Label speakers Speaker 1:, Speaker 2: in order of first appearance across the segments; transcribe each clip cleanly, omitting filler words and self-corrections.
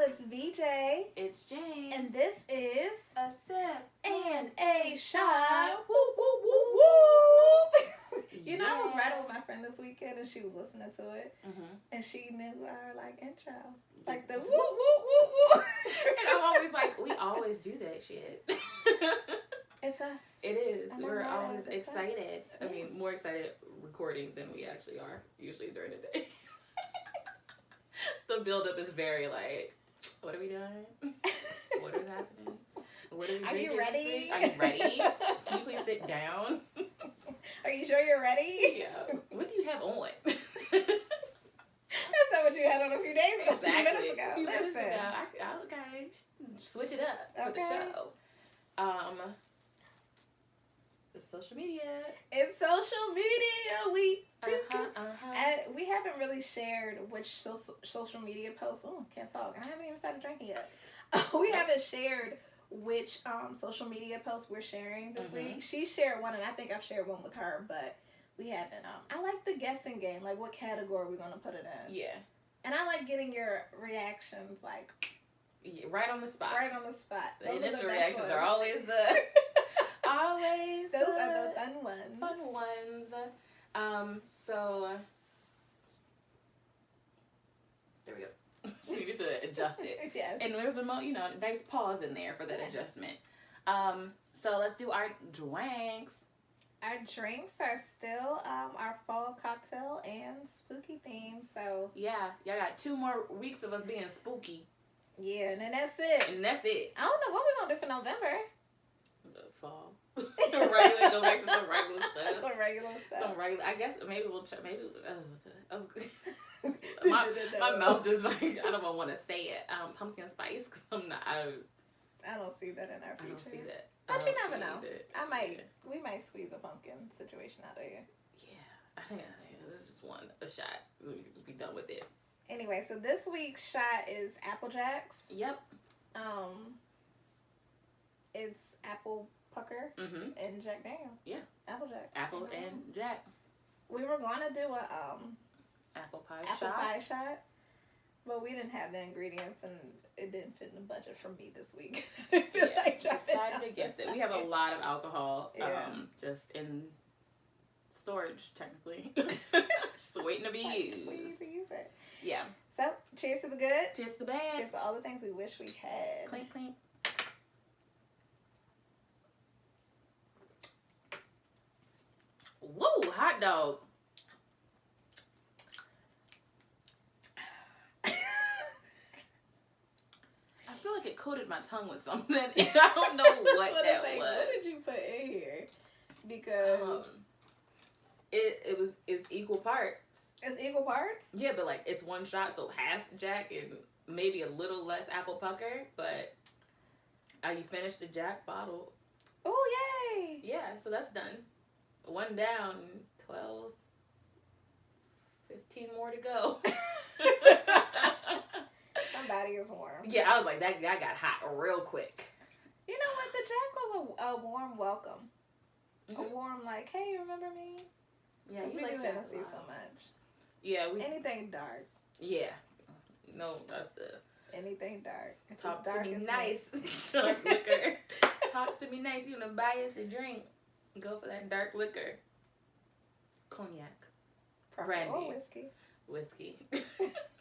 Speaker 1: it's VJ.
Speaker 2: It's Jane.
Speaker 1: And this is
Speaker 2: a sip
Speaker 1: and a shot. Woo, woo, woo, woo. You know, I was riding with my friend this weekend and she was listening to it.
Speaker 2: Mm-hmm.
Speaker 1: And she knew our, intro. Like the woo, woo, woo, woo.
Speaker 2: And I'm always like, we always do that shit.
Speaker 1: It's us.
Speaker 2: It is. We're always
Speaker 1: it's
Speaker 2: excited.
Speaker 1: Yeah.
Speaker 2: I mean, more excited recording than we actually are, usually during the day. The build-up is very like, what are we doing? What is happening? What are we
Speaker 1: Are you ready?
Speaker 2: Are you ready? Can you please sit down?
Speaker 1: Are you sure you're ready?
Speaker 2: Yeah. What do you have on?
Speaker 1: That's not what you had on a few days ago.
Speaker 2: Exactly.
Speaker 1: A few minutes ago.
Speaker 2: A few minutes
Speaker 1: Listen.
Speaker 2: ago. Okay. Switch it up for the show. Social media.
Speaker 1: It's social media week. We haven't really shared which social media posts. Oh, can't talk. I haven't even started drinking yet. We haven't shared which social media posts we're sharing this week. She shared one, and I think I've shared one with her, but we haven't. I like the guessing game, like what category we're gonna put it in.
Speaker 2: Yeah.
Speaker 1: And I like getting your reactions, like
Speaker 2: right on the spot.
Speaker 1: Right on the spot.
Speaker 2: The initial reactions are always the. Always.
Speaker 1: Those are the fun ones.
Speaker 2: Fun ones. So there we go. So you get to adjust it.
Speaker 1: Yes.
Speaker 2: And there's a nice pause in there for that adjustment. So let's do our drinks.
Speaker 1: Our drinks are still our fall cocktail and spooky theme. So
Speaker 2: yeah, y'all got 2 more weeks of us being spooky.
Speaker 1: Yeah, and then that's it.
Speaker 2: And that's it.
Speaker 1: I don't know what we're gonna do for November.
Speaker 2: The fall. Regular, go back to some regular stuff.
Speaker 1: Some regular stuff.
Speaker 2: Some regular. I guess maybe we'll try. Maybe my mouth is like, I don't want to say it. Pumpkin spice, because I'm not. I
Speaker 1: don't see that in our future.
Speaker 2: I don't see that.
Speaker 1: But you never know.
Speaker 2: That.
Speaker 1: We might squeeze a pumpkin situation out of here.
Speaker 2: Yeah, I think this is a shot. We'll be done with it.
Speaker 1: Anyway, so this week's shot is Apple Jacks.
Speaker 2: Yep.
Speaker 1: It's apple pucker and Jack Daniels.
Speaker 2: Yeah.
Speaker 1: Apple Jacks.
Speaker 2: Apple and Jack.
Speaker 1: We were gonna do a
Speaker 2: apple
Speaker 1: pie shot, but we didn't have the ingredients and it didn't fit in the budget for me this week.
Speaker 2: Decided against it. We have a lot of alcohol, just in storage technically, just waiting to be used.
Speaker 1: We need to use it.
Speaker 2: Yeah.
Speaker 1: So, cheers to the good.
Speaker 2: Cheers to the bad.
Speaker 1: Cheers to all the things we wish we had.
Speaker 2: Clink, clink. Whoa, hot dog. I feel like it coated my tongue with something. And I don't know what that was.
Speaker 1: What did you put in here? Because
Speaker 2: it's equal parts.
Speaker 1: It's equal parts?
Speaker 2: Yeah, but like it's one shot, so half Jack and maybe a little less apple pucker, but you finished the Jack bottle.
Speaker 1: Oh, yay!
Speaker 2: Yeah, so that's done. 1 down, 12, 15 more to go.
Speaker 1: My body is warm.
Speaker 2: Yeah, I was like, that got hot real quick.
Speaker 1: You know what? The Jack was a warm welcome. A warm, like, hey, remember me?
Speaker 2: Yeah,
Speaker 1: we do Hennessy so much.
Speaker 2: Yeah.
Speaker 1: Anything dark.
Speaker 2: Yeah. No, that's the...
Speaker 1: Anything dark.
Speaker 2: Talk to me nice. Dark liquor. Talk to me nice. You want to buy us a drink. Go for that dark liquor. Cognac. Brandy.
Speaker 1: Or whiskey.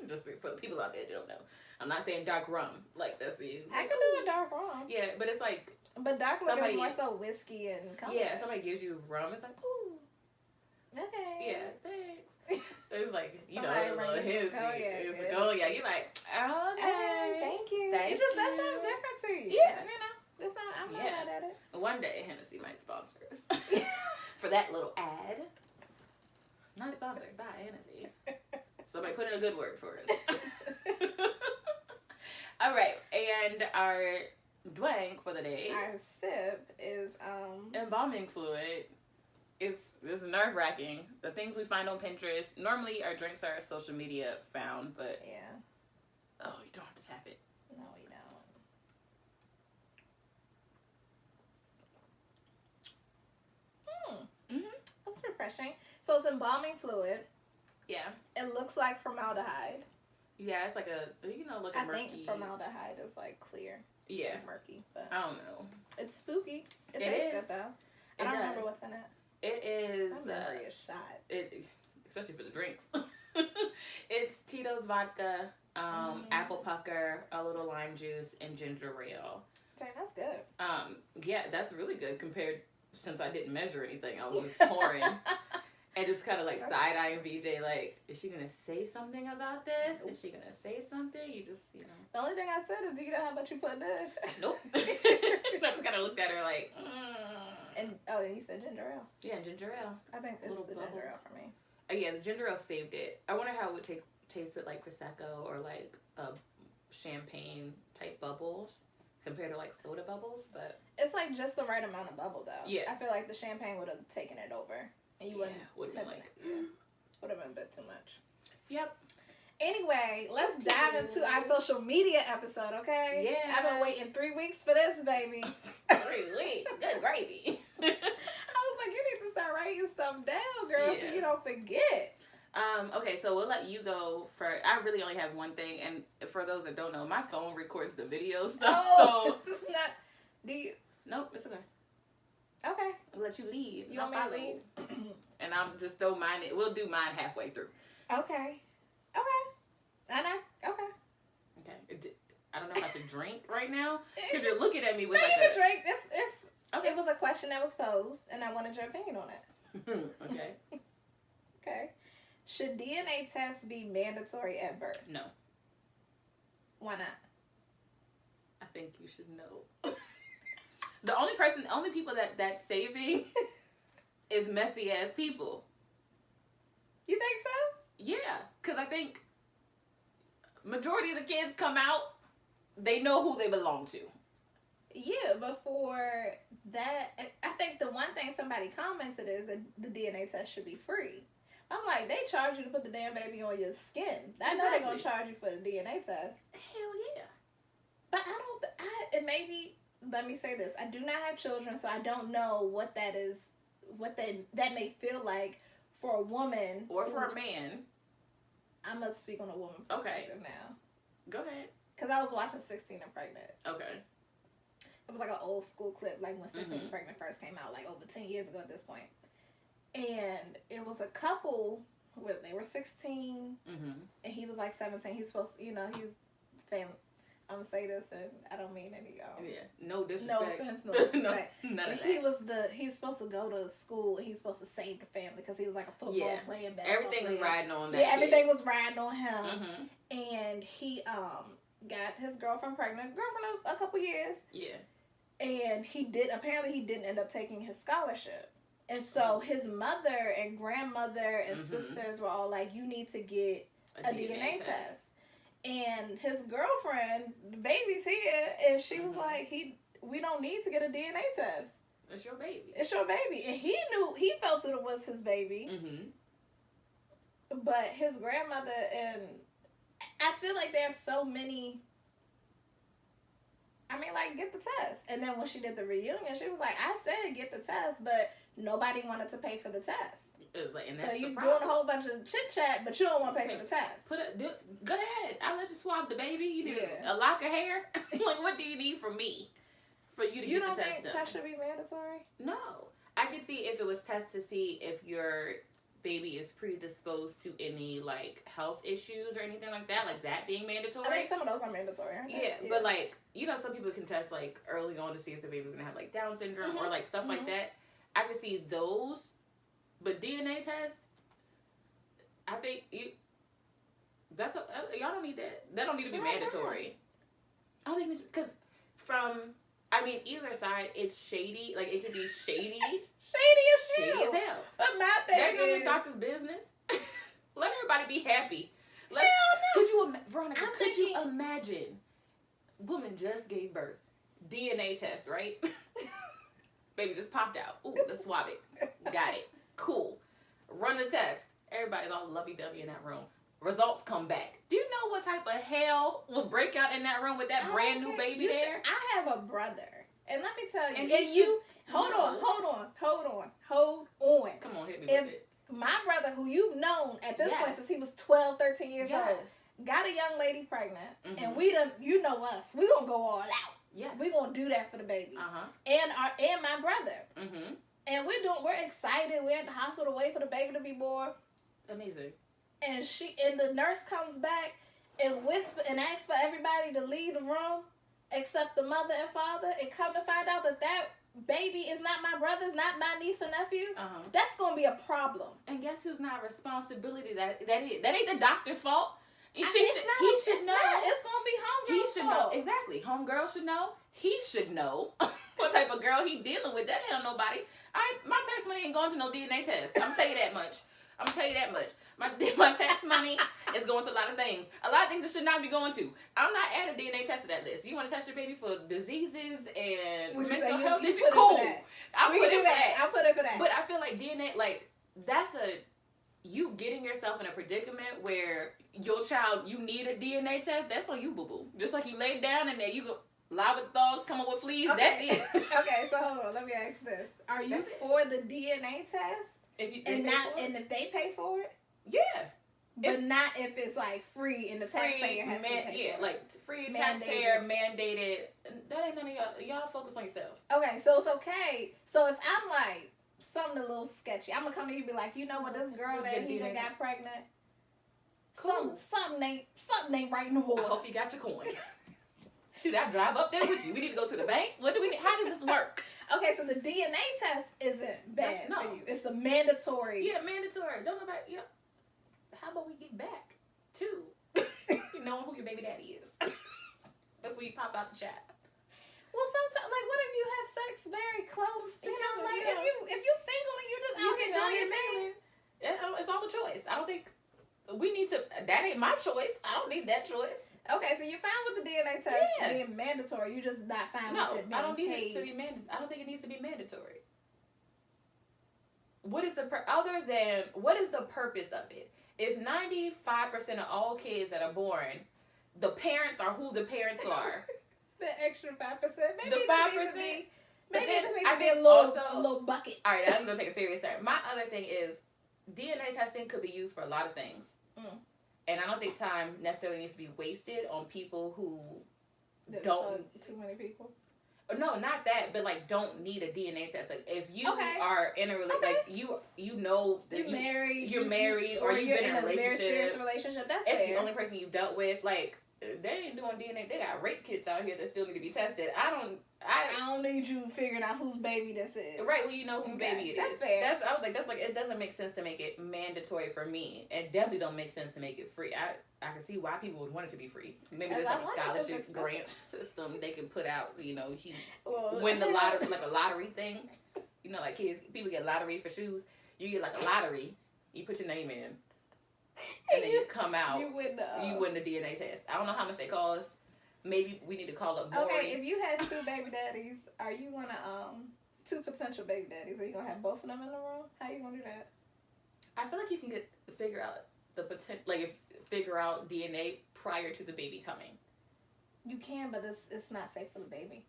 Speaker 2: Just for the people out there that don't know. I'm not saying dark rum. Like, that's the...
Speaker 1: I can do a dark rum.
Speaker 2: Yeah, but it's like...
Speaker 1: But dark liquor is more so whiskey and cognac.
Speaker 2: Yeah, somebody gives you rum. It's like, ooh.
Speaker 1: Okay.
Speaker 2: Yeah, thanks. It's like, you know,
Speaker 1: a
Speaker 2: little Hennessy. It's
Speaker 1: good.
Speaker 2: cognac. You're like, okay.
Speaker 1: Thank you.
Speaker 2: Thank
Speaker 1: it just
Speaker 2: you.
Speaker 1: That sounds different to you.
Speaker 2: Yeah.
Speaker 1: You know, it's not, I'm not mad at it.
Speaker 2: One day, Hennessy might sponsor us. For that little ad. Not sponsored by Hennessy. Somebody put in a good word for us. All right, and our drink for the day.
Speaker 1: Our sip is
Speaker 2: embalming fluid. It's nerve-wracking. The things we find on Pinterest. Normally, our drinks are social media found, but
Speaker 1: yeah.
Speaker 2: Oh, you don't have to tap it.
Speaker 1: No, you don't. That's refreshing. So it's embalming fluid.
Speaker 2: Yeah.
Speaker 1: It looks like formaldehyde.
Speaker 2: Yeah, it's like looking
Speaker 1: I
Speaker 2: murky.
Speaker 1: think formaldehyde is like clear.
Speaker 2: Yeah.
Speaker 1: Murky. But
Speaker 2: I don't know.
Speaker 1: it's spooky. It tastes
Speaker 2: is.
Speaker 1: good though. I don't remember what's in it.
Speaker 2: It is.
Speaker 1: My memory is shot.
Speaker 2: Especially for the drinks. It's Tito's vodka, apple pucker, a little lime juice, and ginger ale.
Speaker 1: Okay, that's good.
Speaker 2: Yeah, that's really good compared, since I didn't measure anything. I was just pouring. And just kind of like side-eyeing BJ, like, is she going to say something about this? Nope. Is she going to say something? You just,
Speaker 1: The only thing I said is, do you know how much you put in it?
Speaker 2: Nope. I just kind of looked at her like,
Speaker 1: And you said ginger ale.
Speaker 2: Yeah, ginger ale.
Speaker 1: I think this is the ginger ale for me.
Speaker 2: Yeah, the ginger ale saved it. I wonder how it would taste with like Prosecco or like champagne type bubbles compared to like soda bubbles, but
Speaker 1: it's like just the right amount of bubble though.
Speaker 2: Yeah.
Speaker 1: I feel like the champagne would have taken it over. And you wouldn't
Speaker 2: would have been like
Speaker 1: would have been a bit too much.
Speaker 2: Yep.
Speaker 1: Anyway, let's dive into our social media episode, okay?
Speaker 2: Yeah.
Speaker 1: I've been waiting 3 weeks for this, baby.
Speaker 2: 3 weeks. Good gravy.
Speaker 1: I was like, you need to start writing stuff down, girl, so you don't forget.
Speaker 2: Okay, so we'll let you go for. I really only have one thing, and for those that don't know, my phone records the video stuff.
Speaker 1: Oh, so it's not. Do you?
Speaker 2: Nope, it's okay.
Speaker 1: Okay.
Speaker 2: I'll let you leave.
Speaker 1: You want me to leave?
Speaker 2: And I'm just don't mind it. We'll do mine halfway through.
Speaker 1: Okay.
Speaker 2: Okay. I don't know how to drink right now because you're looking at me with
Speaker 1: you
Speaker 2: like
Speaker 1: can drink. Okay. It was a question that was posed, and I wanted your opinion on it.
Speaker 2: Okay.
Speaker 1: Okay. Should DNA tests be mandatory at birth?
Speaker 2: No.
Speaker 1: Why not?
Speaker 2: I think you should know. The only people that's saving is messy ass people.
Speaker 1: You think so?
Speaker 2: Yeah, because I think majority of the kids come out, they know who they belong to.
Speaker 1: Yeah, before that, I think the one thing somebody commented is that the DNA test should be free. I'm like, they charge you to put the damn baby on your skin. I know they're going to charge you for the DNA test.
Speaker 2: Hell yeah.
Speaker 1: But let me say this. I do not have children, so I don't know what that is, that may feel like for a woman.
Speaker 2: Or for a man.
Speaker 1: I'm going to speak on a woman perspective now.
Speaker 2: Go ahead.
Speaker 1: Because I was watching 16 and Pregnant.
Speaker 2: Okay.
Speaker 1: It was like an old school clip, like when 16 and Pregnant first came out, like over 10 years ago at this point. And it was a couple, they were 16, and he was like 17. He's supposed to, he was family. I'm going to say this, and I don't mean any,
Speaker 2: no disrespect.
Speaker 1: No offense, no disrespect.
Speaker 2: None of that.
Speaker 1: He was supposed to go to school, and he was supposed to save the family, because he was like a football player, basketball
Speaker 2: everything
Speaker 1: player.
Speaker 2: was riding on that.
Speaker 1: Yeah, everything was riding on him.
Speaker 2: Mm-hmm.
Speaker 1: And he got his girlfriend pregnant, a couple years.
Speaker 2: Yeah.
Speaker 1: And he didn't end up taking his scholarship. And so his mother and grandmother and sisters were all like, you need to get a DNA test. And his girlfriend, the baby's here, and she was like, we don't need to get a DNA test.
Speaker 2: It's your baby.
Speaker 1: It's your baby. And he felt it was his baby. But his grandmother, and I feel like there's so many, get the test. And then when she did the reunion, she was like, I said get the test, but nobody wanted to pay for the test.
Speaker 2: It was like, and
Speaker 1: so
Speaker 2: that's
Speaker 1: you're
Speaker 2: the
Speaker 1: doing
Speaker 2: problem.
Speaker 1: a whole bunch of chit chat, but you don't want to pay for the test.
Speaker 2: Go ahead. I'll let you swab the baby. You need a lock of hair. Like, what do you need from me for you to get the test done?
Speaker 1: You don't think test should be mandatory?
Speaker 2: No. I could see if it was test to see if your baby is predisposed to any like health issues or anything like that being mandatory.
Speaker 1: I think some of those are mandatory.
Speaker 2: Yeah, but like, some people can test like early on to see if the baby's gonna have like Down syndrome or like stuff like that. I could see those, but DNA test, I think y'all don't need that. That don't need to be mandatory. I don't think because either side, it's shady. Like, it could be shady.
Speaker 1: Shady as hell.
Speaker 2: But
Speaker 1: my thing
Speaker 2: they're doing the doctor's business. Let everybody be happy.
Speaker 1: Hell no.
Speaker 2: Could you, Veronica, you imagine? Woman just gave birth. DNA test, right? Baby just popped out. Ooh, let's swab it. Got it. Cool. Run the test. Everybody's all lovey-dovey in that room. Results come back. Do you know what type of hell will break out in that room with that brand new baby there?
Speaker 1: I have a brother. And let me tell you.
Speaker 2: And
Speaker 1: hold on.
Speaker 2: Come on, hit me with it.
Speaker 1: My brother, who you've known at this point since he was 12, 13 years old, got a young lady pregnant, and we done, you know us, we gonna go all out.
Speaker 2: Yeah,
Speaker 1: we gonna do that for the baby. And my brother. And we're excited. We're at the hospital waiting for the baby to be born.
Speaker 2: Amazing.
Speaker 1: And the nurse comes back and whisper and asks for everybody to leave the room except the mother and father, and come to find out that baby is not my brother's, not my niece and nephew. That's gonna be a problem. And
Speaker 2: guess who's not responsibility? That ain't the doctor's fault.
Speaker 1: It's gonna be homegirl's fault.
Speaker 2: Exactly. Homegirl should know. He should know what type of girl he dealing with. That ain't nobody. My tax money ain't going to no DNA test. I'm gonna tell you that much. My tax money is going to a lot of things. A lot of things it should not be going to. I'm not adding DNA test to that list. You want to test your baby for diseases and mental health issues? Cool. I'll put it for that. But I feel like DNA, like, that's you getting yourself in a predicament where your child, you need a DNA test. That's on you, boo-boo. Just like you lay down and then you go lie with dogs, come up with fleas. Okay. That's it.
Speaker 1: Okay, so hold on. Let me ask this: are you for the DNA test? If they pay for it?
Speaker 2: Yeah.
Speaker 1: But not if it's like free and the taxpayer has to pay for it.
Speaker 2: Yeah, like free taxpayer mandated. That ain't none of y'all. Y'all focus on yourself.
Speaker 1: Okay, so it's okay. So if I'm like something a little sketchy, I'm gonna come to you and be like, you know what, this girl that he done got pregnant. Cool. Something ain't right in the water.
Speaker 2: I hope you got your coins. Should I drive up there with you? We need to go to the bank. What do we need? How does this work?
Speaker 1: Okay, so the DNA test isn't bad for you. It's the mandatory.
Speaker 2: Yeah, mandatory. Don't nobody. Yeah. How about we get back to knowing who your baby daddy is if we pop out the chat?
Speaker 1: Well, sometimes, like, what if you have sex very close together? Like, if you single and you just out here doing your thing,
Speaker 2: it's all a choice. I don't think we need to. That ain't my choice. I don't need that choice.
Speaker 1: Okay, so you're fine with the DNA test being mandatory. You're just not fine with it being
Speaker 2: I don't need
Speaker 1: paid.
Speaker 2: it to be mandatory. I don't think it needs to be mandatory. What is the purpose of it? If 95% of all kids that are born, the parents are who the parents are.
Speaker 1: The extra 5%. Maybe
Speaker 2: the 5%.
Speaker 1: Maybe it just needs to be a little bucket.
Speaker 2: All right, I'm going to take a serious turn. My other thing is DNA testing could be used for a lot of things. And I don't think time necessarily needs to be wasted on people who don't.
Speaker 1: Too many people?
Speaker 2: No, not that, but like don't need a DNA test. Like if you are in a like you know that you're married or you've been in a relationship,
Speaker 1: very serious relationship. That's
Speaker 2: it's the only person you've dealt with. Like they ain't doing DNA. They got rape kits out here that still need to be tested. I don't
Speaker 1: need you figuring out whose baby this is.
Speaker 2: Right, well, you know whose baby it is.
Speaker 1: That's fair.
Speaker 2: I was like, that's like, it doesn't make sense to make it mandatory for me. It definitely don't make sense to make it free. I can see why people would want it to be free. Maybe there's some scholarship grant system they can put out, you know, win the lottery, like a lottery thing. You know, like people get lottery for shoes. You get like a lottery, you put your name in, and then you come out, you win the DNA test. I don't know how much they cost. Maybe we need to call up Maury.
Speaker 1: Okay, if you had two baby daddies, are you gonna two potential baby daddies? Are you gonna have both of them in the room? How you gonna do that?
Speaker 2: I feel like you can figure out the potential, like figure out DNA prior to the baby coming.
Speaker 1: You can, but it's not safe for the baby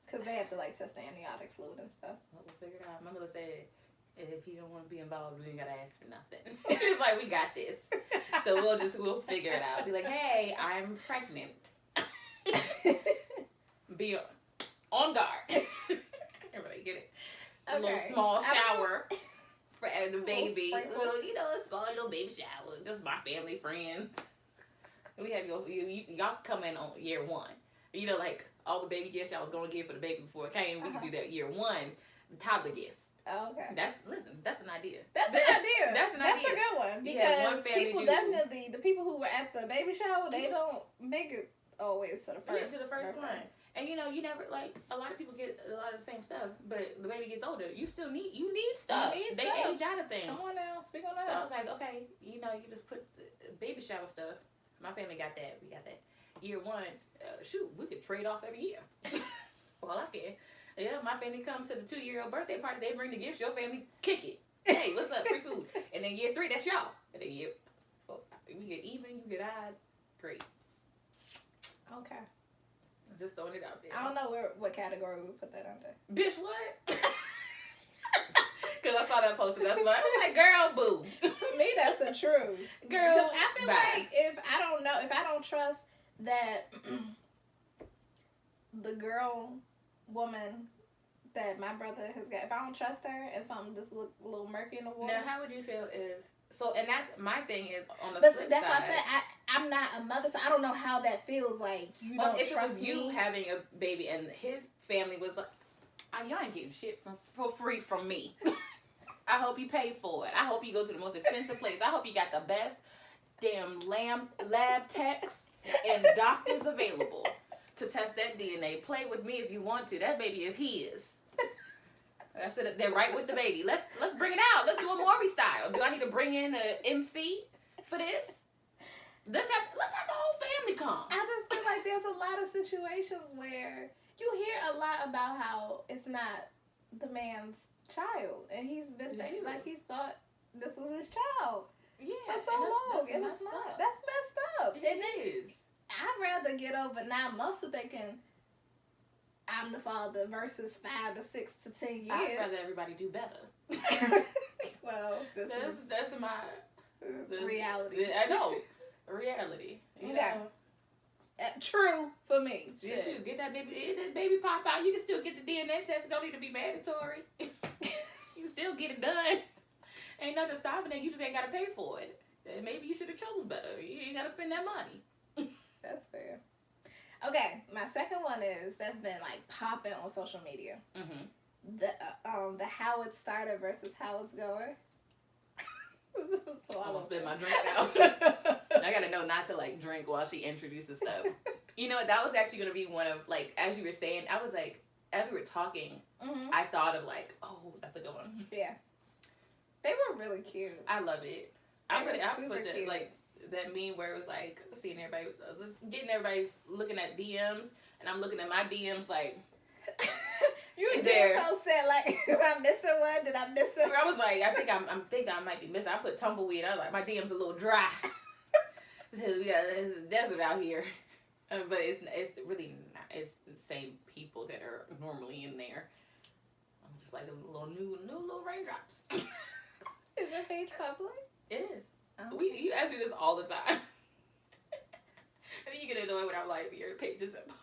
Speaker 1: because they have to like test the amniotic fluid and stuff.
Speaker 2: Well, we'll figure it out. My mother said, if you don't want to be involved, we ain't gotta ask for nothing. She was like, we got this. So we'll figure it out. Be like, hey, I'm pregnant. Be on guard. Everybody get it? A little small shower for the baby. A little baby shower. Just my family, friends. We have y'all come in on year one. You know, like all the baby gifts y'all was gonna give for the baby before it came. We can do that year one. Toddler gifts.
Speaker 1: Oh, okay.
Speaker 2: That's an idea.
Speaker 1: That's an idea.
Speaker 2: That's
Speaker 1: a good one because people definitely the people who were at the baby shower they don't make it always to the first.
Speaker 2: To the first one. And you know, you never like a lot of people get a lot of the same stuff, but the baby gets older. You need stuff. They age out of things.
Speaker 1: Come on now, speak on that.
Speaker 2: So I was like, okay, you know, you just put the baby shower stuff. My family got that. We got that. Year one, shoot, we could trade off every year. Well, I can. Yeah, my family comes to the 2-year-old birthday party. They bring the gifts. Your family kick it. Hey, what's up? Free food. And then year 3, that's y'all. And then year 4, we get even. You get odd. Great.
Speaker 1: Okay.
Speaker 2: Just throwing it out there.
Speaker 1: I don't know what category we would put that under.
Speaker 2: Bitch, what? Because I saw that posted. That's why I was like, girl, boo.
Speaker 1: For me, that's a true.
Speaker 2: Girl,
Speaker 1: because I feel like if I trust that the woman that my brother has got, if I don't trust her and something just look a little murky in the water.
Speaker 2: Now, how would you feel if... So, and that's my thing is on the
Speaker 1: flip
Speaker 2: side.
Speaker 1: That's why I said I'm not a mother, so I don't know how that feels. Like, you don't
Speaker 2: if
Speaker 1: trust
Speaker 2: it was
Speaker 1: me.
Speaker 2: you having a baby and his family was like, y'all ain't getting shit for free from me. I hope you pay for it. I hope you go to the most expensive place. I hope you got the best damn lab techs and doctors available to test that DNA. Play with me if you want to. That baby is his. I said they're right with the baby. Let's bring it out. Let's do a Maury style. Do I need to bring in a MC for this? Let's have the whole family come.
Speaker 1: I just feel like there's a lot of situations where you hear a lot about how it's not the man's child, and he's been like he's thought this was his child.
Speaker 2: Yeah,
Speaker 1: for so long, and it's not. That's messed up.
Speaker 2: It is.
Speaker 1: I'd rather get over 9 months of thinking I'm the father versus 5 to 6 to 10 years.
Speaker 2: I'd rather everybody do better.
Speaker 1: Well,
Speaker 2: that's my
Speaker 1: reality.
Speaker 2: I know. Reality.
Speaker 1: Yeah. True for me.
Speaker 2: Yeah, shoot, get that baby pop out. You can still get the DNA test. It don't need to be mandatory. You can still get it done. Ain't nothing stopping it. You just ain't got to pay for it. Maybe you should have chose better. You ain't got to spend that money.
Speaker 1: That's fair. Okay, my second one that's been like popping on social media. Mm-hmm. The how it started versus how it's going. So
Speaker 2: I'm gonna spit my drink out. I gotta know not to like drink while she introduces stuff. You know, that was actually gonna be one of like, as you were saying, I was like, as we were talking,
Speaker 1: mm-hmm.
Speaker 2: I thought of like, oh, that's a good one.
Speaker 1: Yeah, they were really cute.
Speaker 2: I loved it. I put that
Speaker 1: cute.
Speaker 2: Like that meme where it was like seeing everybody, getting everybody's looking at DMs, and I'm looking at my DMs like.
Speaker 1: You did post that like, am I missing one? Did I miss it?
Speaker 2: I was like, I think I might be missing. I put tumbleweed. I was like, my DM's a little dry. Yeah, there's a desert out here, but it's really not. It's the same people that are normally in there. I'm just like a little new little raindrops.
Speaker 1: Is your page public?
Speaker 2: It is.
Speaker 1: Oh.
Speaker 2: You ask me this all the time, and then you get annoyed when I'm like, your page isn't public.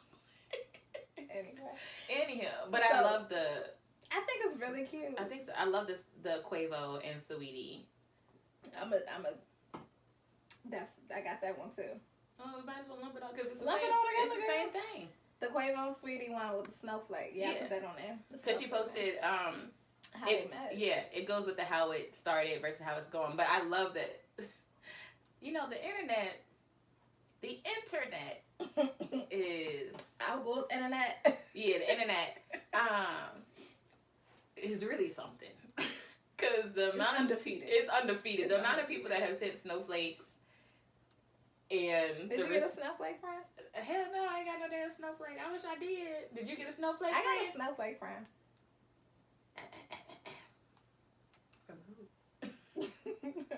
Speaker 2: Anyhow, but so, I love
Speaker 1: I think it's really cute.
Speaker 2: I think so. I love the Quavo and Saweetie.
Speaker 1: I got that one too.
Speaker 2: Oh, we might as well lump it all because it's
Speaker 1: the
Speaker 2: same thing.
Speaker 1: The Quavo and Saweetie one with the snowflake. Yeah, I put that on there.
Speaker 2: Because she posted
Speaker 1: how they met.
Speaker 2: Yeah, it goes with the how it started versus how it's going. But I love that. You know, the internet is
Speaker 1: out goes internet.
Speaker 2: Yeah, the internet is really something. Because the amount
Speaker 1: undefeated.
Speaker 2: It's undefeated. The amount of people that have sent snowflakes and
Speaker 1: did you get a snowflake friend?
Speaker 2: Hell no, I ain't got no damn snowflake. I wish I did. Did you get a snowflake friend?
Speaker 1: I got a snowflake friend.
Speaker 2: From who?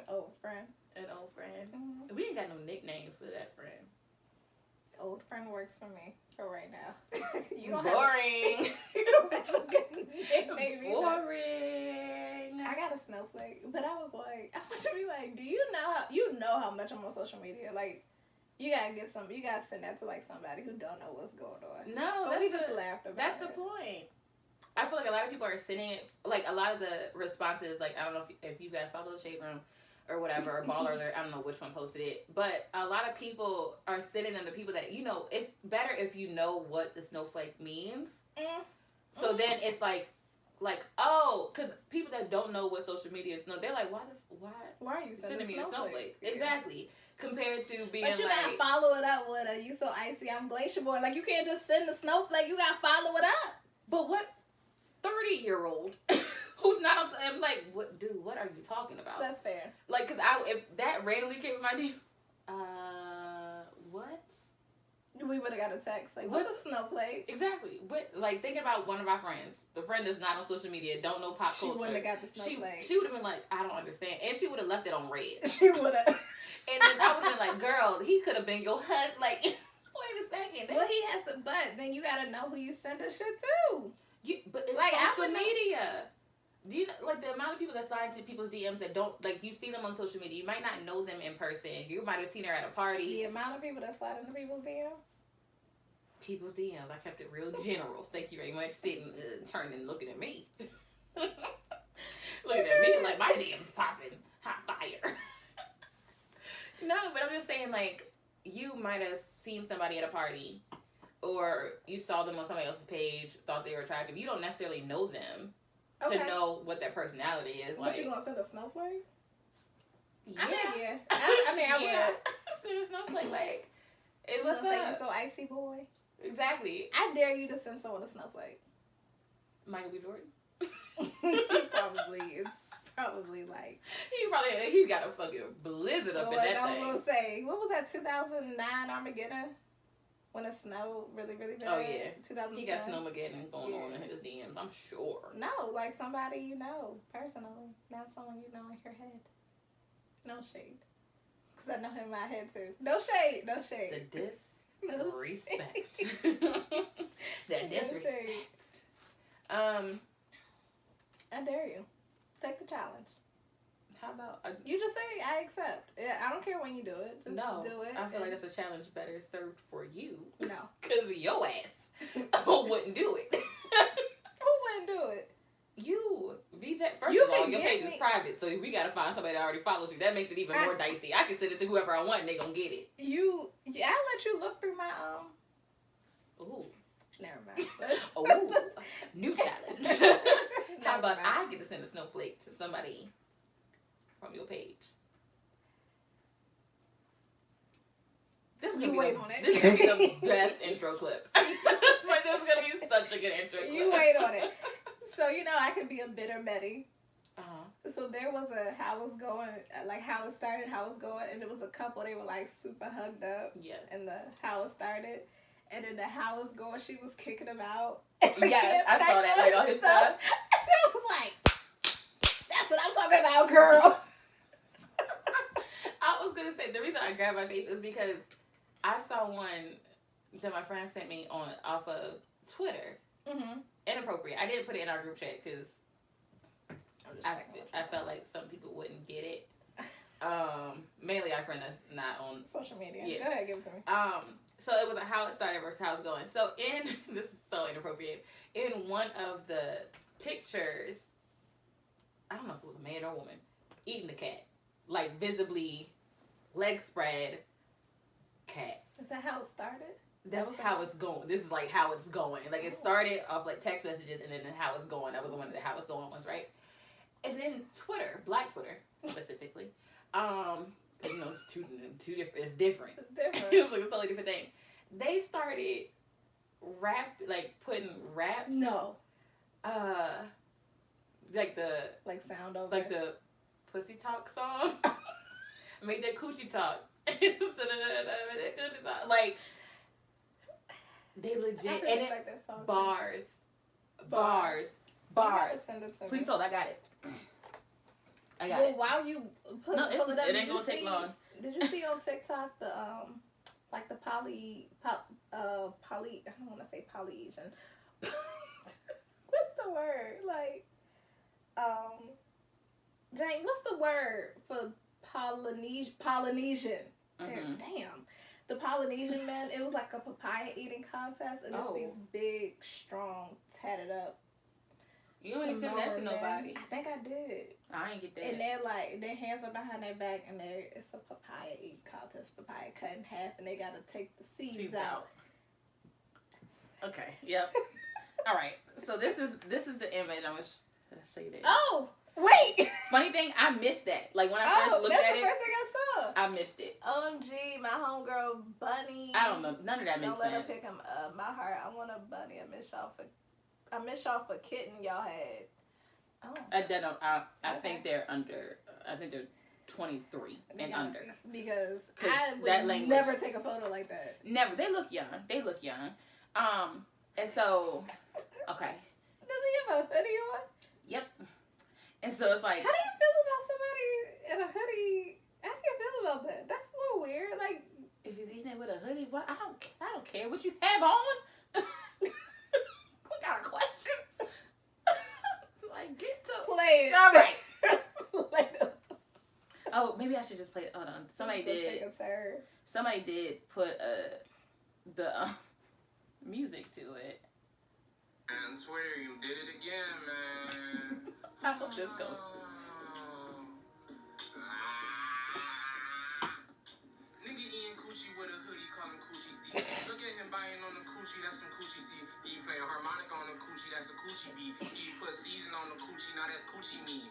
Speaker 1: Old friend.
Speaker 2: An old friend.
Speaker 1: Mm-hmm.
Speaker 2: We ain't got no nickname for that friend.
Speaker 1: Old friend works for me for right now. You don't
Speaker 2: boring.
Speaker 1: You don't have a good nickname either.
Speaker 2: Boring.
Speaker 1: I got a snowflake, but I was like, I want you to be like, do you know how much I'm on social media? Like, you gotta send that to like somebody who don't know what's going on.
Speaker 2: No,
Speaker 1: but we just laughed about
Speaker 2: That's the point. I feel like a lot of people are sending it, like a lot of the responses, like I don't know if you guys follow the Shade Room or whatever, or Baller Alert, I don't know which one posted it, but a lot of people are sending them to people that, you know, it's better if you know what the snowflake means. So then it's like, oh, because people that don't know what social media is, they're like, why
Speaker 1: are you sending
Speaker 2: me a snowflake?
Speaker 1: Yeah.
Speaker 2: Exactly. Compared to being
Speaker 1: but you gotta follow it up with you so icy, I'm Glacier Boy. Like, you can't just send the snowflake, you gotta follow it up.
Speaker 2: But what 30-year-old who's not on, I'm like, what are you talking about?
Speaker 1: That's fair.
Speaker 2: Like, because if that randomly came in my DM, what?
Speaker 1: We would have got a text. Like, what's a snowflake?
Speaker 2: Exactly. But, like, thinking about one of our friends, the friend that's not on social media, don't know pop culture.
Speaker 1: She wouldn't have got the snowflake.
Speaker 2: She would have been like, I don't understand. And she would have left it on red.
Speaker 1: She would have.
Speaker 2: And then I would have been like, girl, he could have been your husband. Like, wait a second.
Speaker 1: Well, he has to, but then you got to know who you send the shit to.
Speaker 2: But it's
Speaker 1: like,
Speaker 2: social media. Do you know, like, the amount of people that slide into people's DMs that don't, like, you see them on social media, you might not know them in person, you might have seen her at a party.
Speaker 1: The amount of people that slide into people's DMs?
Speaker 2: People's DMs. I kept it real general. Thank you very much. Sitting, turning, and looking at me. Looking at me like my DM's popping. Hot fire. No, but I'm just saying, like, you might have seen somebody at a party, or you saw them on somebody else's page, thought they were attractive. You don't necessarily know them to know what their personality is.
Speaker 1: But
Speaker 2: like,
Speaker 1: you gonna send a snowflake?
Speaker 2: Yeah.
Speaker 1: I mean, I would.
Speaker 2: Send a snowflake, like, it
Speaker 1: was
Speaker 2: was
Speaker 1: like, so icy boy.
Speaker 2: Exactly.
Speaker 1: I dare you to send someone a snowflake.
Speaker 2: Michael B. Jordan.
Speaker 1: It's probably like
Speaker 2: he's got a fucking blizzard up in that thing.
Speaker 1: I was gonna say, what was that 2009 Armageddon when it snowed really really bad?
Speaker 2: Oh yeah,
Speaker 1: 2010.
Speaker 2: He got Snowmageddon going on in his DMs. I'm sure.
Speaker 1: No, like somebody you know personally, not someone you know in your head. No shade, because I know him in my head too. No shade, no shade.
Speaker 2: The disrespect. That disrespect.
Speaker 1: I dare you. Take the challenge.
Speaker 2: How about
Speaker 1: you just say I accept? Yeah, I don't care when you do it. Just do it.
Speaker 2: I feel like that's a challenge better served for you.
Speaker 1: No,
Speaker 2: because your ass wouldn't do it.
Speaker 1: Who wouldn't do it?
Speaker 2: You, VJ. First of all, your page is private, so we gotta find somebody that already follows you. That makes it even more dicey. I can send it to whoever I want, and they gonna get it.
Speaker 1: I'll let you look through my
Speaker 2: Ooh.
Speaker 1: Never mind.
Speaker 2: Ooh. New challenge. How about I get to send a snowflake to somebody from your page? This is gonna This is gonna be the best intro clip. Like, this is gonna be such a good intro clip.
Speaker 1: You wait on it. So I could be a bitter Betty.
Speaker 2: Uh-huh.
Speaker 1: So there was how it started, how it was going, and it was a couple. They were like super hugged up.
Speaker 2: Yes.
Speaker 1: And how it started. And then how it was going, she was kicking him out.
Speaker 2: Yes, I saw that. Like, all his stuff.
Speaker 1: And I was like, that's what I'm talking about, girl.
Speaker 2: I was going to say, the reason I grabbed my face is because I saw one that my friend sent me off of Twitter.
Speaker 1: Mm-hmm.
Speaker 2: Inappropriate. I didn't put it in our group chat because I felt like some people wouldn't get it. Mainly our friend that's not on
Speaker 1: social media.
Speaker 2: Yeah.
Speaker 1: Go ahead, give it to me.
Speaker 2: So it was how it started versus how it's going. So this is so inappropriate. In one of the pictures, I don't know if it was a man or a woman, eating the cat. Like, visibly, leg spread, cat.
Speaker 1: Is that how it started?
Speaker 2: That's how it's going. This is like how it's going. Like, it started off like text messages and then how it's going. That was one of the how it's going ones, right? And then Twitter, Black Twitter specifically, it's two different. It's different.
Speaker 1: It's different.
Speaker 2: It's like a totally different thing. They started putting raps.
Speaker 1: No.
Speaker 2: Like
Speaker 1: sound over.
Speaker 2: Like the pussy talk song. Make that coochie talk. Like, they legit and it
Speaker 1: like that song
Speaker 2: bars.
Speaker 1: Send it to
Speaker 2: Please
Speaker 1: me.
Speaker 2: hold. I got it.
Speaker 1: Well, while you pull it up,
Speaker 2: it ain't gonna take long.
Speaker 1: Did you see on TikTok the the poly? I don't want to say Polynesian. What's the word? Jane, what's the word for Polynesian?
Speaker 2: Mm-hmm.
Speaker 1: Damn. The Polynesian men, it was like a papaya eating contest, and it's these big, strong, tatted up.
Speaker 2: You ain't send that to nobody.
Speaker 1: I think I did.
Speaker 2: I ain't get that.
Speaker 1: And their hands are behind their back, and it's a papaya eating contest. Papaya cut in half, and they gotta take the seeds out.
Speaker 2: Okay. Yep. All right. So this is the image. I'm gonna show you that.
Speaker 1: Oh. Wait!
Speaker 2: Funny thing, I missed that. Like, when I first looked at it.
Speaker 1: That's the first thing I saw.
Speaker 2: I missed it.
Speaker 1: OMG, my homegirl, Bunny.
Speaker 2: I don't know. None of that makes sense.
Speaker 1: Don't let her pick him up. My heart, I want a bunny. I miss y'all for kitten y'all had. Oh.
Speaker 2: I think they're under, I think they're 23 and under.
Speaker 1: Because I would never take a photo like that.
Speaker 2: Never. They look young. And so, okay.
Speaker 1: Does he have a hoodie on?
Speaker 2: Yep. And so it's like,
Speaker 1: how do you feel about somebody in a hoodie? How do you feel about that? That's a little weird. Like,
Speaker 2: if he's eating it with a hoodie, what? I don't care what you have on. What kind of question? Like, get to
Speaker 1: play it.
Speaker 2: All right.
Speaker 1: Oh,
Speaker 2: maybe I should just play it. Hold on. Somebody did put the music to it.
Speaker 3: And swear you did it again, man.
Speaker 2: I hope this goes.
Speaker 3: Nigga eating coochie with a hoodie, call him coochie D. Look at him buying on the coochie, that's some coochie tea. He playing harmonic on the coochie, that's a coochie beat. He put season on the coochie, now that's coochie me.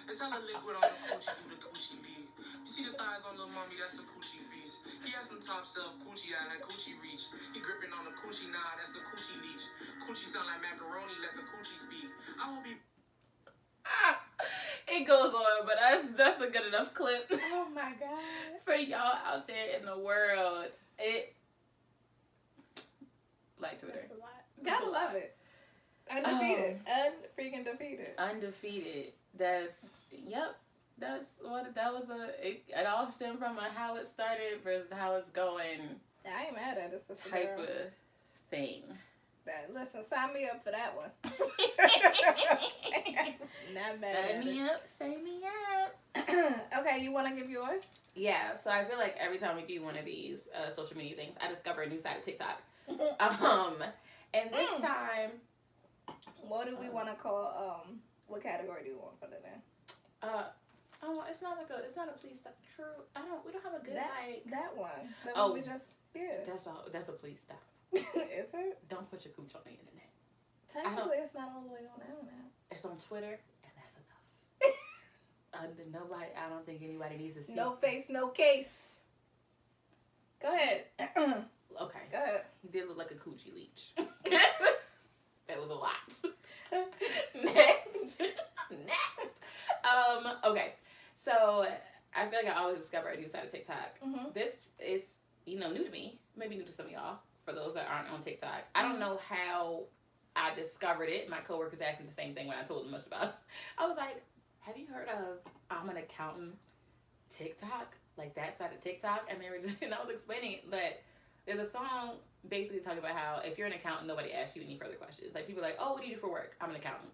Speaker 3: It's hella liquid on the coochie, do the coochie lead. You see the thighs on little mommy, that's a coochie feast. He has some top shelf coochie out like coochie reach. He gripping on the coochie, nah, that's a coochie leech. Coochie sound like macaroni, let the coochie speak. I will be.
Speaker 2: It goes on, but that's a good enough clip.
Speaker 1: Oh my god.
Speaker 2: For y'all out there in the world. It like Twitter.
Speaker 1: That's a lot. Gotta love it. Undefeated. Unfreaking defeated.
Speaker 2: Undefeated. That's what that was it all stemmed from how it started versus how it's going.
Speaker 1: I ain't mad at it. It's a
Speaker 2: type of thing.
Speaker 1: Listen, sign me up for that one. Not mad at it.
Speaker 2: Sign me up.
Speaker 1: Okay, you want to give yours?
Speaker 2: Yeah, so I feel like every time we do one of these social media things, I discover a new side of TikTok. And this time,
Speaker 1: what do we want to call? What category do you want to put it in?
Speaker 2: It's not a please stop. True. We don't have a good
Speaker 1: that one. We just
Speaker 2: That's a please stop.
Speaker 1: Is it?
Speaker 2: Don't put your cooch on the internet.
Speaker 1: Technically, it's not all the way on the internet.
Speaker 2: It's on Twitter, and that's enough. I don't think anybody needs to see.
Speaker 1: No face, no case. Go ahead.
Speaker 2: Okay.
Speaker 1: Go ahead.
Speaker 2: He did look like a coochie leech. That was a lot. Next. Okay. So I feel like I always discover a new side of TikTok.
Speaker 1: Mm-hmm.
Speaker 2: This is, new to me. Maybe new to some of y'all. For those that aren't on TikTok. I don't know how I discovered it. My coworkers asked me the same thing when I told them most about it. I was like, have you heard of I'm an Accountant TikTok? Like that side of TikTok? And and I was explaining that there's a song basically talking about how if you're an accountant, nobody asks you any further questions. Like people are like, oh, what do you do for work? I'm an accountant.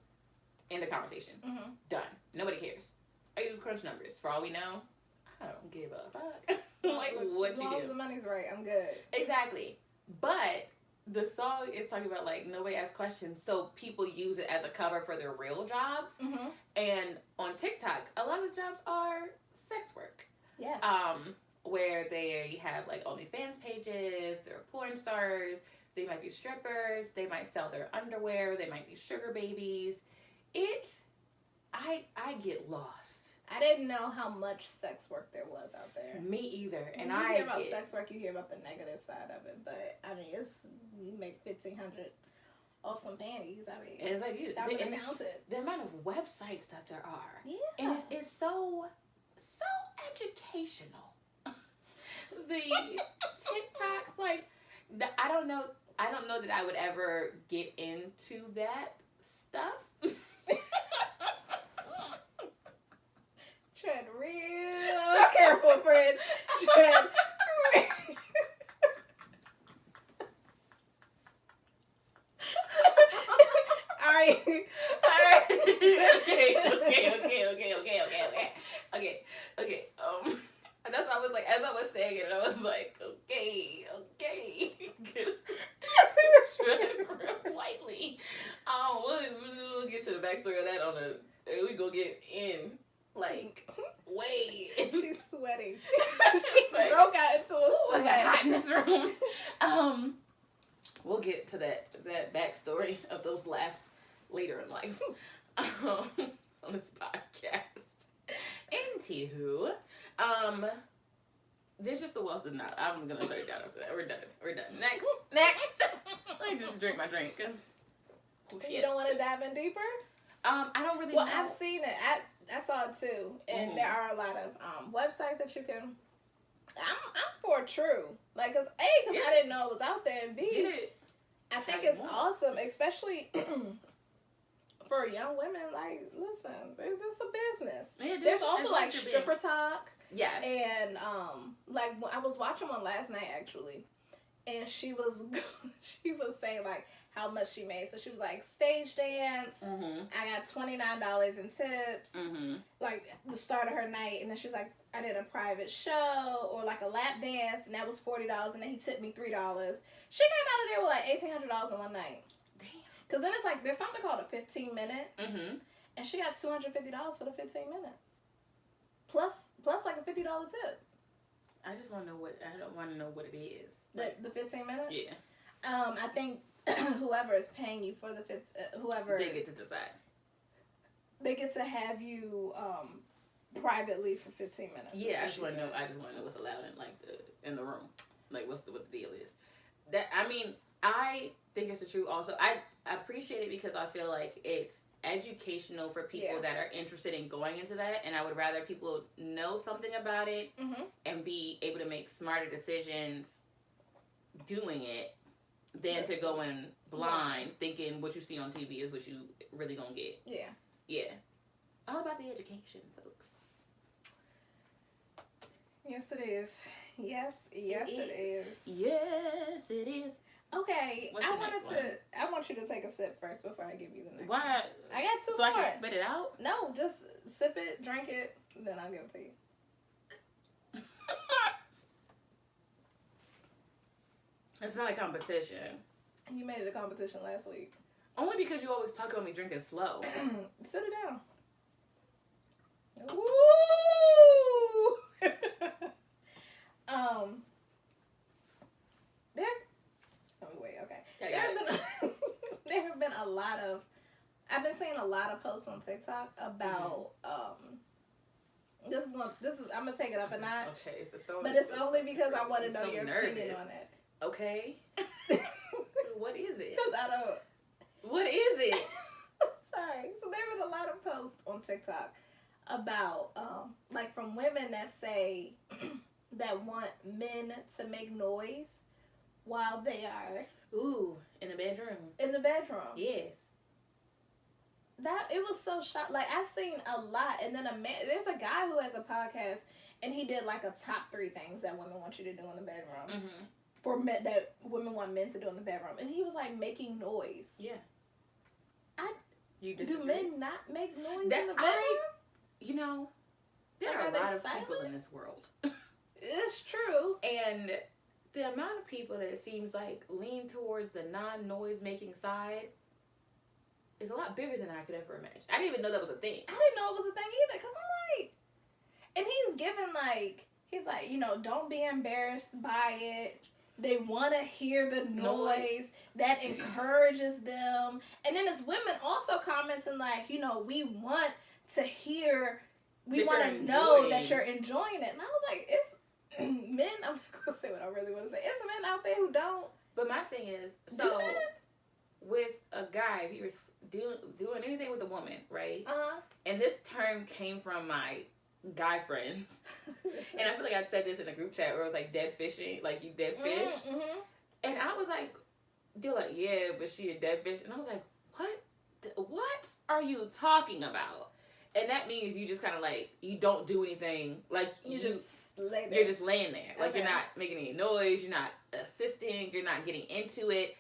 Speaker 2: End of conversation.
Speaker 1: Mm-hmm.
Speaker 2: Done. Nobody cares. I use crunch numbers. For all we know, I don't give a fuck. Like what
Speaker 1: as
Speaker 2: you
Speaker 1: long
Speaker 2: do.
Speaker 1: as the money's right, I'm good.
Speaker 2: Exactly. But the song is talking about like nobody asks questions, so people use it as a cover for their real jobs.
Speaker 1: Mm-hmm.
Speaker 2: And on TikTok, a lot of the jobs are sex work.
Speaker 1: Yes.
Speaker 2: Where they have like OnlyFans pages, they're porn stars, they might be strippers, they might sell their underwear, they might be sugar babies. I get lost.
Speaker 1: I didn't know how much sex work there was out there.
Speaker 2: Me either. And
Speaker 1: when you hear about sex work, you hear about the negative side of it. But I mean, you make $1,500 off some panties. I mean,
Speaker 2: it's like
Speaker 1: that would have counted.
Speaker 2: The amount of websites that there are,
Speaker 1: yeah,
Speaker 2: and it's so educational. The TikToks, like I don't know that I would ever get into that stuff.
Speaker 1: Tread real careful, friend. Tread real. All right.
Speaker 2: Okay. That's what I was like, as I was saying it, I was like, okay. Real lightly. We'll get to the backstory of that we go get in. Like, wait.
Speaker 1: She's sweating.
Speaker 2: She
Speaker 1: like, broke out into a sweat.
Speaker 2: I got hot in this room. We'll get to that backstory of those laughs later in life on this podcast. Anywho, there's just a wealth of knowledge. I'm gonna shut it down after that. We're done. Next. Let me just drink my drink.
Speaker 1: Oh, you don't want to dive in deeper?
Speaker 2: I don't really know.
Speaker 1: Well, I've seen it. I saw it too, and there are a lot of websites that you can. I'm for true, like, cause I didn't know it was out there, and B, I think it's awesome, especially for young women. Like, listen, it's a business. Yeah, there's also like stripper talk.
Speaker 2: Yes.
Speaker 1: And like I was watching one last night actually, and she was saying like how much she made. So she was like, stage dance. I got $29 in tips. Like the start of her night, and then she was like, I did a private show or like a lap dance, and that was $40, and then he tipped me $3. She came out of there with like $1,800 in one night. Damn. Because then it's like there's something called a 15-minute, and she got $250 for the 15 minutes, plus like a $50 tip.
Speaker 2: I just want to know what I don't want to know what it is.
Speaker 1: The 15 minutes.
Speaker 2: Yeah.
Speaker 1: I think whoever is paying you for the 15, whoever
Speaker 2: they get to decide.
Speaker 1: They get to have you privately for 15 minutes.
Speaker 2: Yeah, I just want to know. I just want to know what's allowed in the room, like what the deal is. That I mean, I think it's the truth. Also, I appreciate it because I feel like it's educational for people that are interested in going into that, and I would rather people know something about it and be able to make smarter decisions doing it than to go in blind thinking what you see on TV is what you really gonna get. Yeah. All about the education, folks.
Speaker 1: Yes, it is. Yes, it is.
Speaker 2: Yes, it is.
Speaker 1: Okay, I want you to take a sip first before I give you the next one.
Speaker 2: Why?
Speaker 1: I got two
Speaker 2: so
Speaker 1: more.
Speaker 2: I can spit it out?
Speaker 1: No, just sip it, drink it, then I'll give it to you.
Speaker 2: It's not a competition.
Speaker 1: You made it a competition last week.
Speaker 2: Only because you always talk about me drinking slow.
Speaker 1: Sit it down. Woo! There have been a lot of. I've been seeing a lot of posts on TikTok about I'm gonna take it up a notch.
Speaker 2: Okay,
Speaker 1: but it's only because I want to know your opinion on it.
Speaker 2: Okay. What is it?
Speaker 1: Because I don't.
Speaker 2: What is it?
Speaker 1: Sorry. So there was a lot of posts on TikTok about like from women that say that want men to make noise while they are
Speaker 2: in the bedroom.
Speaker 1: In the bedroom.
Speaker 2: Yes.
Speaker 1: That it was so shocked. Like I've seen a lot, and then there's a guy who has a podcast, and he did like a top 3 things that women want you to do in the bedroom. For men that women want men to do in the bedroom, and he was like making noise.
Speaker 2: Yeah.
Speaker 1: Do men not make noise in the bedroom?
Speaker 2: There are a lot of people in this world.
Speaker 1: It's true.
Speaker 2: And the amount of people that it seems like lean towards the non-noise making side is a lot bigger than I could ever imagine. I didn't even know that was a thing.
Speaker 1: I didn't know it was a thing either, because I'm like, and he's like, don't be embarrassed by it. They want to hear the noise that encourages them. And then there's women also commenting like, we want to hear, we want to know that you're enjoying it. And I was like, it's men, I'm not going to say what I really want to say. It's men out there who don't.
Speaker 2: But my thing is, so with a guy, if he was doing anything with a woman, right? And this term came from my guy friends. And I feel like I said this in a group chat where it was like dead fishing, like you dead fish. And I was like, they're like, yeah, but she a dead fish. And I was like, what are you talking about? And that means you just kind of like, you don't do anything. Like you're just laying there. Like you're not making any noise. You're not assisting. You're not getting into it.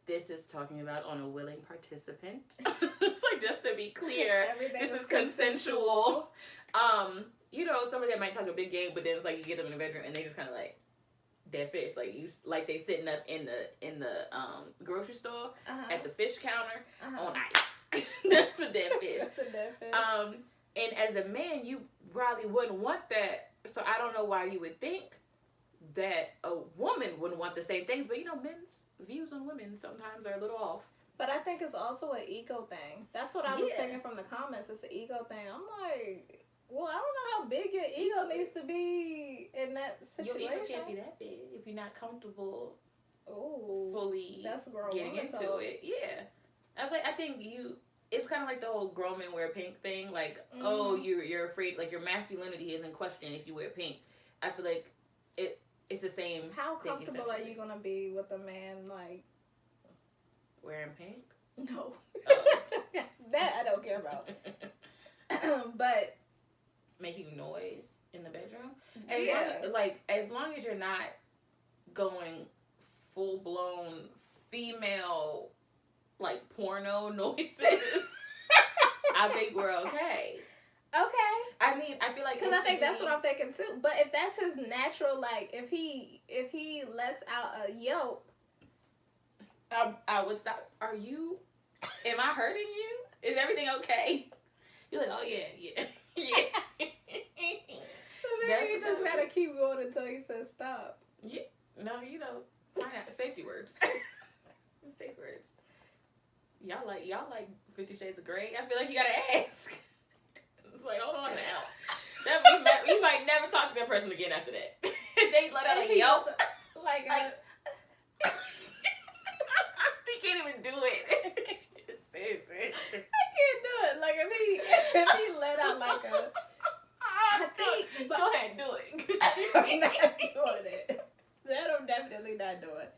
Speaker 2: This is talking about on a willing participant. So just to be clear, this is consensual. Somebody that might talk a big game, but then it's like you get them in the bedroom and they just kind of like dead fish. Like they sitting up in the grocery store at the fish counter on ice. That's a dead fish.
Speaker 1: That's a dead fish.
Speaker 2: And as a man, you probably wouldn't want that. So I don't know why you would think that a woman wouldn't want the same things. But men's views on women sometimes are a little off.
Speaker 1: But I think it's also an ego thing. That's what I was taking from the comments. It's an ego thing. I'm like, well, I don't know how big your ego needs to be in that situation.
Speaker 2: Your ego can't be that big if you're not comfortable fully getting into it. Yeah. I think it's kind of like the whole grown men wear pink thing. Like, you're afraid, like your masculinity is in question if you wear pink. I feel like it's the same.
Speaker 1: How comfortable are you going to be with a man like
Speaker 2: wearing pink?
Speaker 1: No.
Speaker 2: Oh.
Speaker 1: That I don't care about. But
Speaker 2: making noise in the bedroom? As long as you're not going full blown female like porno noises, I think we're okay.
Speaker 1: Okay.
Speaker 2: I mean, I feel like
Speaker 1: because I think that's what I'm thinking too. But if that's his natural, like if he lets out a yelp,
Speaker 2: I would stop. Are you? Am I hurting you? Is everything okay? You're like, oh yeah, yeah.
Speaker 1: So maybe you just gotta keep going until he says stop.
Speaker 2: Yeah. No, you know, find out safety words. Safe words. Y'all like 50 Shades of Grey? I feel like you gotta ask. It's like, hold on now. That means you might never talk to that person again after that. They let out a yelp.
Speaker 1: Like
Speaker 2: he can't even do it.
Speaker 1: I can't do it. Like if he let out like a. I think.
Speaker 2: Go ahead, do it.
Speaker 1: I'm not doing it. That I'm definitely not doing.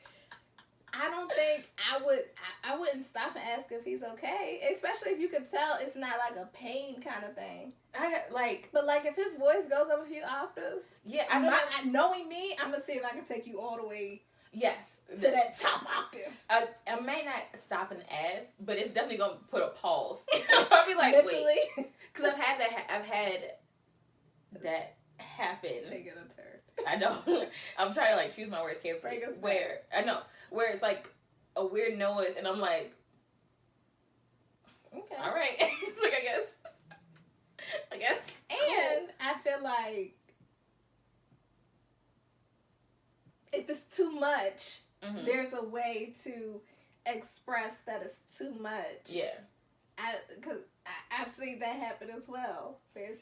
Speaker 1: I don't think I wouldn't stop and ask if he's okay, especially if you could tell it's not like a pain kind of thing. But like if his voice goes up a few octaves,
Speaker 2: yeah,
Speaker 1: knowing me, I'm gonna see if I can take you all the way.
Speaker 2: Yes,
Speaker 1: to that top octave.
Speaker 2: I may not stop and ask, but it's definitely gonna put a pause. I'll be like,
Speaker 1: mentally.
Speaker 2: Wait, because I've had that happen.
Speaker 1: Take it a turn.
Speaker 2: I know. I'm trying to like choose my words carefully. Where it's like a weird noise, and I'm like,
Speaker 1: okay,
Speaker 2: all right. It's like I guess.
Speaker 1: And I feel like if it's too much, there's a way to express that it's too much.
Speaker 2: Yeah.
Speaker 1: Because I've seen that happen as well. There's.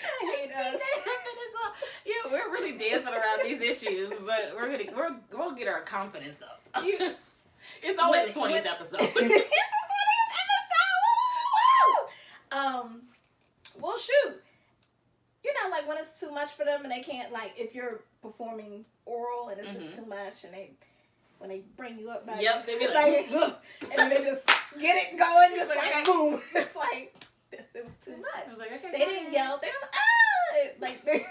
Speaker 1: I hate us.
Speaker 2: Yeah, we're really dancing around these issues, but we'll get our confidence up. It's always the 20th episode.
Speaker 1: It's the 20th episode. Woo! Well, shoot. You know, like when it's too much for them and they can't, like, if you're performing oral and it's just too much and when they bring you up,
Speaker 2: yep, they be like
Speaker 1: and then they just get it going, just like boom. It's like, it was too much.
Speaker 2: Like, okay,
Speaker 1: they didn't yell. They were like, they.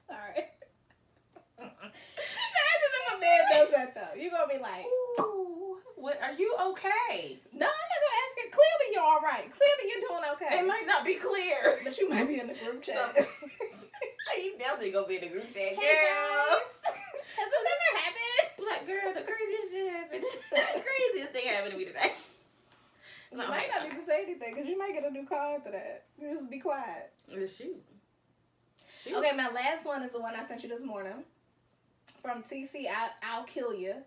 Speaker 1: Sorry. Imagine if a man does that though. You're gonna be like,
Speaker 2: ooh, what? Are you okay?
Speaker 1: No, I'm not gonna ask it. Clearly, you're all right. Clearly, you're doing okay.
Speaker 2: It might not be clear,
Speaker 1: but you might be in the group chat.
Speaker 2: You definitely gonna be in the group chat, girl.
Speaker 1: Hey guys. Has this ever happened?
Speaker 2: Like, girl, the craziest shit happened. The craziest thing happened to me today.
Speaker 1: You might not need to say anything because you might get a new car after that. You just be quiet.
Speaker 2: Shoot.
Speaker 1: Okay, my last one is the one I sent you this morning from TC. I'll kill you.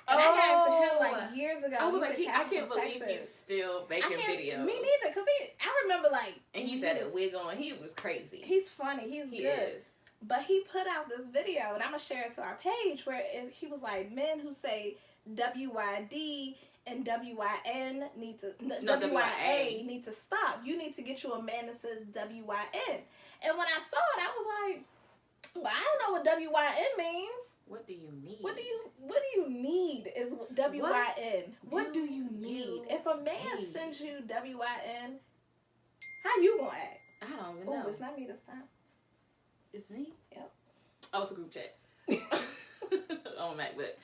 Speaker 1: And I got it to him like years ago.
Speaker 2: I was like, I can't
Speaker 1: from
Speaker 2: believe
Speaker 1: Texas.
Speaker 2: he's still making videos.
Speaker 1: Me neither, because I remember like.
Speaker 2: And he's had a wig on. He was crazy.
Speaker 1: He's funny. He's good. But he put out this video, and I'm going to share it to our page, where he was like, men who say WYD and WYN need to, WYA need to stop. You need to get you a man that says WYN. And when I saw it, I was like, well, I don't know what WYN means.
Speaker 2: What do you need?
Speaker 1: What do you need is WYN. What do you need? If a man sends you WYN, how you gonna act?
Speaker 2: I don't even know.
Speaker 1: Oh, it's not me this time.
Speaker 2: It's me?
Speaker 1: Yep.
Speaker 2: Oh, it's a group chat. On MacBook.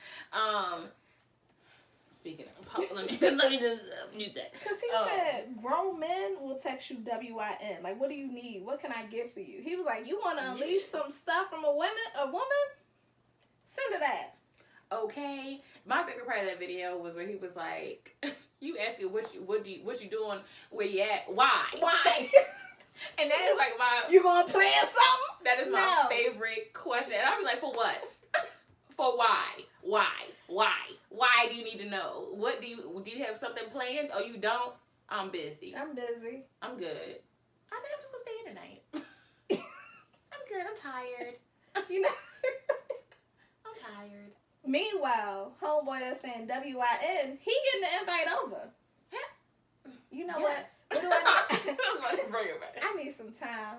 Speaker 2: Speaking of, let me just mute that.
Speaker 1: Because he said grown men will text you WYN. Like, what do you need? What can I get for you? He was like, you want to unleash some stuff from a woman? Send her that.
Speaker 2: Okay. My favorite part of that video was where he was like, you ask you what you doing, where you at, why? And that is like
Speaker 1: you gonna play something?
Speaker 2: That is my favorite question. And I'll be like, for what? For why? Why do you need to know? What do you have something planned? Oh, you don't? I'm busy.
Speaker 1: I'm busy.
Speaker 2: I'm good. I think I'm just gonna stay here tonight. I'm good. I'm tired.
Speaker 1: You know.
Speaker 2: I'm tired.
Speaker 1: Meanwhile, homeboy is saying WYN. He getting the invite over. You know what? What do I need? I need some time.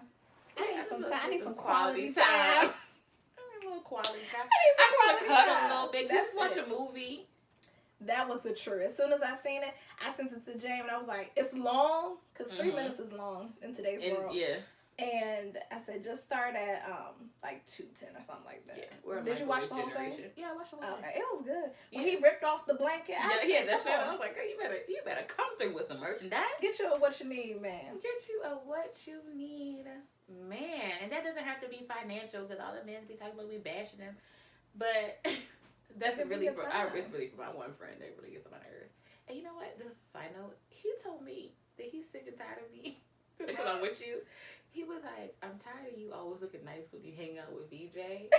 Speaker 1: I need some quality time.
Speaker 2: I need a little quality time.
Speaker 1: I
Speaker 2: just want to cuddle a little bit.
Speaker 1: That's
Speaker 2: Just watch a movie.
Speaker 1: That was the truth. As soon as I seen it, I sent it to James and I was like, it's long, because 3 minutes is long in today's world.
Speaker 2: Yeah.
Speaker 1: And I said, just start at like 2:10 or something like that.
Speaker 2: Yeah.
Speaker 1: Did you watch the whole thing?
Speaker 2: Yeah, I watched the whole thing.
Speaker 1: Okay, it was good. When he ripped off the blanket,
Speaker 2: that shit. I was like, oh, you better come through with some merchandise.
Speaker 1: Get you a what you need, man.
Speaker 2: Get you a what you need, man. And that doesn't have to be financial, because all the men be talking about we bashing them, but that's really for it's really for my one friend that really gets on my nerves. And you know what? This is a side note. He told me that he's sick and tired of me. Because I'm with you. He was like, I'm tired of you always looking nice when you hang out with VJ.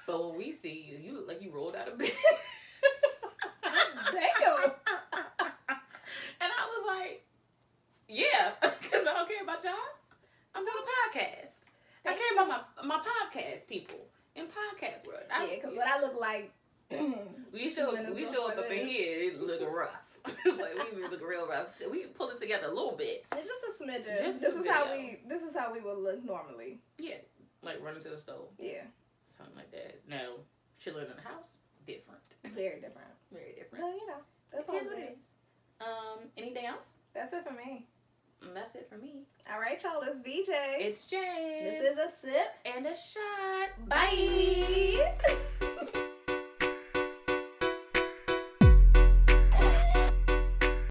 Speaker 2: But when we see you, you look like you rolled out of bed.
Speaker 1: Damn.
Speaker 2: And I was like, yeah, because I don't care about y'all. I'm doing a podcast. I care about my podcast people in podcast world.
Speaker 1: Because what I look like.
Speaker 2: we show up in here, it looking rough. It's like we look real rough. We pull it together a little bit.
Speaker 1: It's just a smidgen. This is how we would look normally.
Speaker 2: Yeah, like running to the stove.
Speaker 1: Yeah,
Speaker 2: something like that. No, chilling in the house, different.
Speaker 1: Very different.
Speaker 2: Very different.
Speaker 1: Well, you know, that's all it is.
Speaker 2: Anything else?
Speaker 1: That's it for me.
Speaker 2: That's it for me.
Speaker 1: All right, y'all. It's VJ.
Speaker 2: It's Jane.
Speaker 1: This is a sip
Speaker 2: and a shot.
Speaker 1: Bye.